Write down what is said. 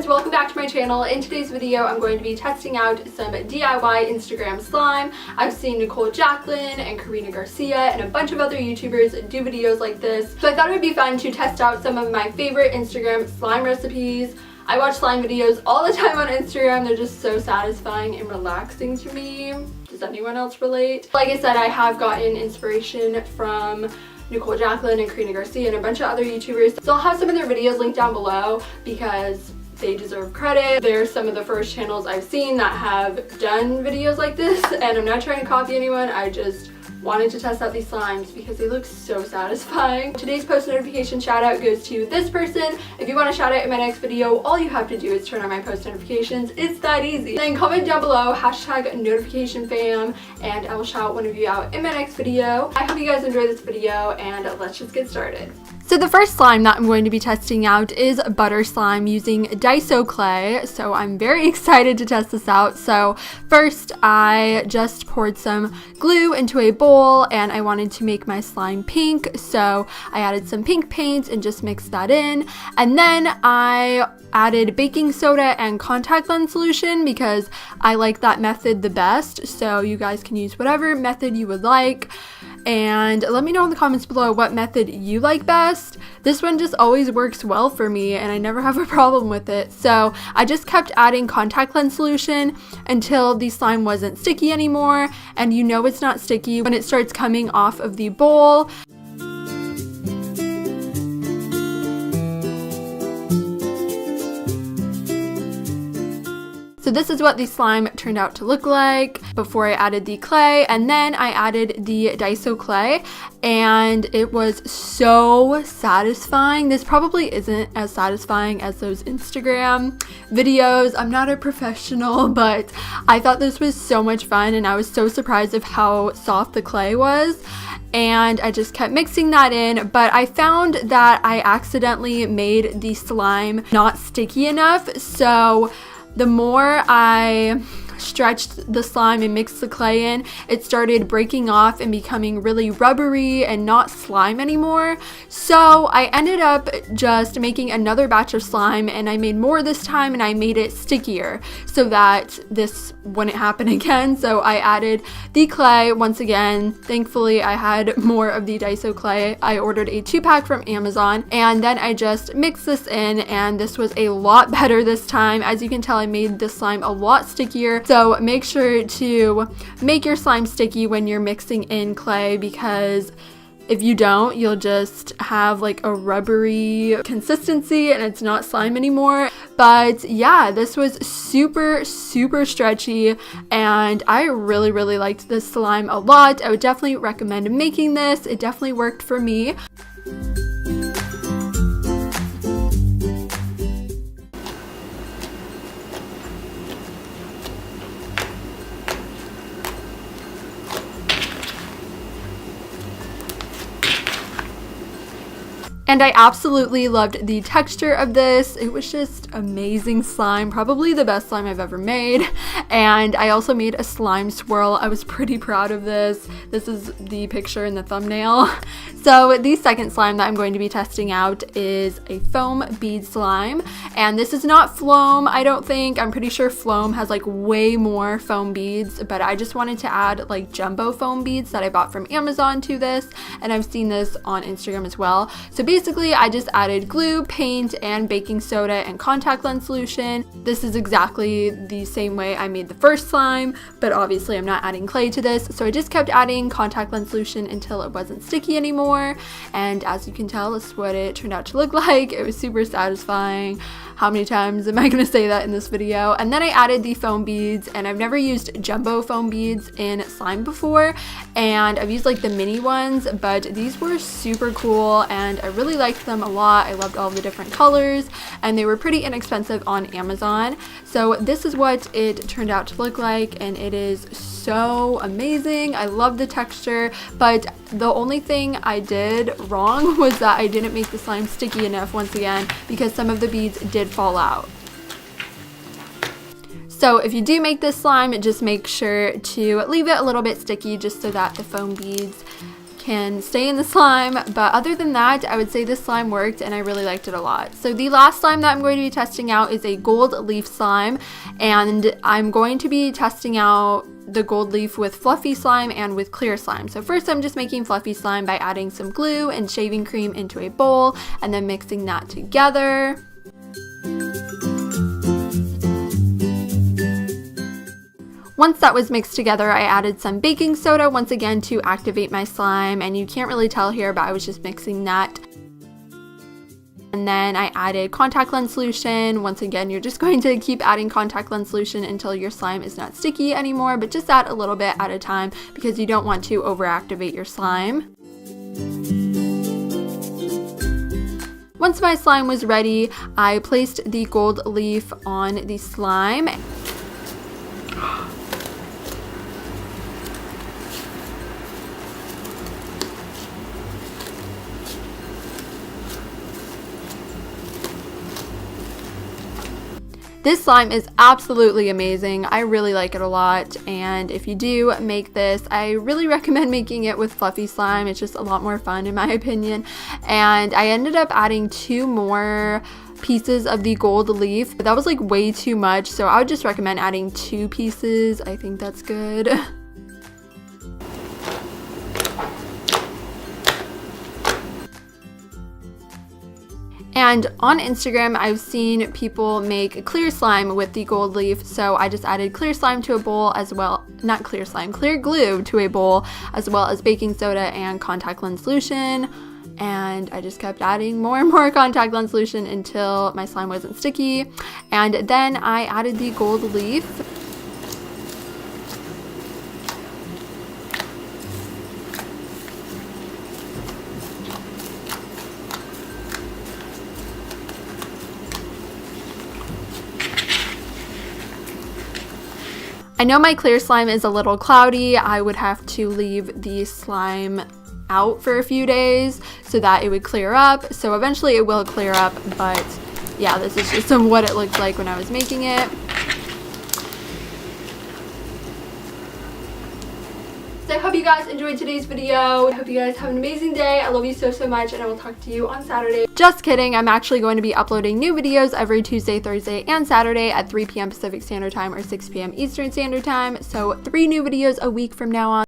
Welcome back to my channel. In today's video, I'm going to be testing out some DIY Instagram slime. I've seen Nichole, Jacklyne, and Karina, Garcia, and a bunch of other YouTubers do videos like this. So I thought it would be fun to test out some of my favorite Instagram slime recipes. I watch slime videos all the time on Instagram. They're just so satisfying and relaxing to me. Does anyone else relate? Like I said, I have gotten inspiration from Nichole, Jacklyne, and Karina, Garcia, and a bunch of other YouTubers. So I'll have some of their videos linked down below because they deserve credit. They're some of the first channels I've seen that have done videos like this, and I'm not trying to copy anyone. I just wanted to test out these slimes because they look so satisfying. Today's post notification shout out goes to this person. If you want a shout out in my next video, all you have to do is turn on my post notifications. It's that easy. Then comment down below #notificationfam and I will shout one of you out in my next video. I hope you guys enjoy this video and let's just get started. So the first slime that I'm going to be testing out is butter slime using Daiso clay. So I'm very excited to test this out. So first I just poured some glue into a bowl and I wanted to make my slime pink. So I added some pink paint and just mixed that in. And then I added baking soda and contact lens solution because I like that method the best. So you guys can use whatever method you would like. And let me know in the comments below what method you like best. This one just always works well for me and I never have a problem with it. So I just kept adding contact lens solution until the slime wasn't sticky anymore. And you know it's not sticky when it starts coming off of the bowl. So this is what the slime turned out to look like before I added the clay, and then I added the Daiso clay and it was so satisfying. This probably isn't as satisfying as those Instagram videos. I'm not a professional, but I thought this was so much fun and I was so surprised of how soft the clay was. And I just kept mixing that in, but I found that I accidentally made the slime not sticky enough. So the more I stretched the slime and mixed the clay in, it started breaking off and becoming really rubbery and not slime anymore. So I ended up just making another batch of slime and I made more this time and I made it stickier so that this wouldn't happen again. So I added the clay once again. Thankfully I had more of the Daiso clay. I ordered a 2-pack from Amazon and then I just mixed this in and this was a lot better this time. As you can tell, I made the slime a lot stickier. So make sure to make your slime sticky when you're mixing in clay because if you don't, you'll just have like a rubbery consistency and it's not slime anymore. But yeah, this was super stretchy and I really liked this slime a lot. I would definitely recommend making this. It definitely worked for me. And I absolutely loved the texture of this. It was just amazing slime, probably the best slime I've ever made. And I also made a slime swirl. I was pretty proud of this. This is the picture in the thumbnail. So the second slime that I'm going to be testing out is a foam bead slime. And this is not Floam, I don't think. I'm pretty sure Floam has like way more foam beads, but I just wanted to add like jumbo foam beads that I bought from Amazon to this. And I've seen this on Instagram as well. So basically I just added glue, paint, and baking soda and contact lens solution. This is exactly the same way I made the first slime, but obviously I'm not adding clay to this. So I just kept adding contact lens solution until it wasn't sticky anymore. And as you can tell, this is what it turned out to look like. It was super satisfying. How many times am I going to say that in this video? And then I added the foam beads, and I've never used jumbo foam beads in slime before, and I've used like the mini ones, but these were super cool and I really liked them a lot. I loved all the different colors and they were pretty inexpensive on Amazon. So this is what it turned out to look like, and it is so amazing. I love the texture, but the only thing I did wrong was that I didn't make the slime sticky enough once again, because some of the beads did fall out. So if you do make this slime, just make sure to leave it a little bit sticky just so that the foam beads can stay in the slime. But other than that, I would say this slime worked and I really liked it a lot. So the last slime that I'm going to be testing out is a gold leaf slime, and I'm going to be testing out the gold leaf with fluffy slime and with clear slime. So first I'm just making fluffy slime by adding some glue and shaving cream into a bowl and then mixing that together. Once that was mixed together, I added some baking soda once again to activate my slime, and you can't really tell here, but I was just mixing that. And then I added contact lens solution. Once again, you're just going to keep adding contact lens solution until your slime is not sticky anymore, but just add a little bit at a time because you don't want to overactivate your slime. Once my slime was ready, I placed the gold leaf on the slime. This slime is absolutely amazing. I really like it a lot, and if you do make this, I really recommend making it with fluffy slime. It's just a lot more fun in my opinion. And I ended up adding 2 more pieces of the gold leaf, but that was like way too much, so I would just recommend adding 2 pieces. I think that's good. And on Instagram, I've seen people make clear slime with the gold leaf, so I just added clear slime to a bowl as well, not clear slime, clear glue to a bowl, as well as baking soda and contact lens solution. And I just kept adding more and more contact lens solution until my slime wasn't sticky. And then I added the gold leaf. I know my clear slime is a little cloudy. I would have to leave the slime out for a few days so that it would clear up. So eventually it will clear up, but yeah, this is just what it looked like when I was making it. So I hope you guys enjoyed today's video. I hope you guys have an amazing day. I love you so much, and I will talk to you on Saturday. Just kidding, I'm actually going to be uploading new videos every Tuesday, Thursday, and Saturday at 3 p.m. Pacific Standard Time or 6 p.m. Eastern Standard Time. So 3 new videos a week from now on.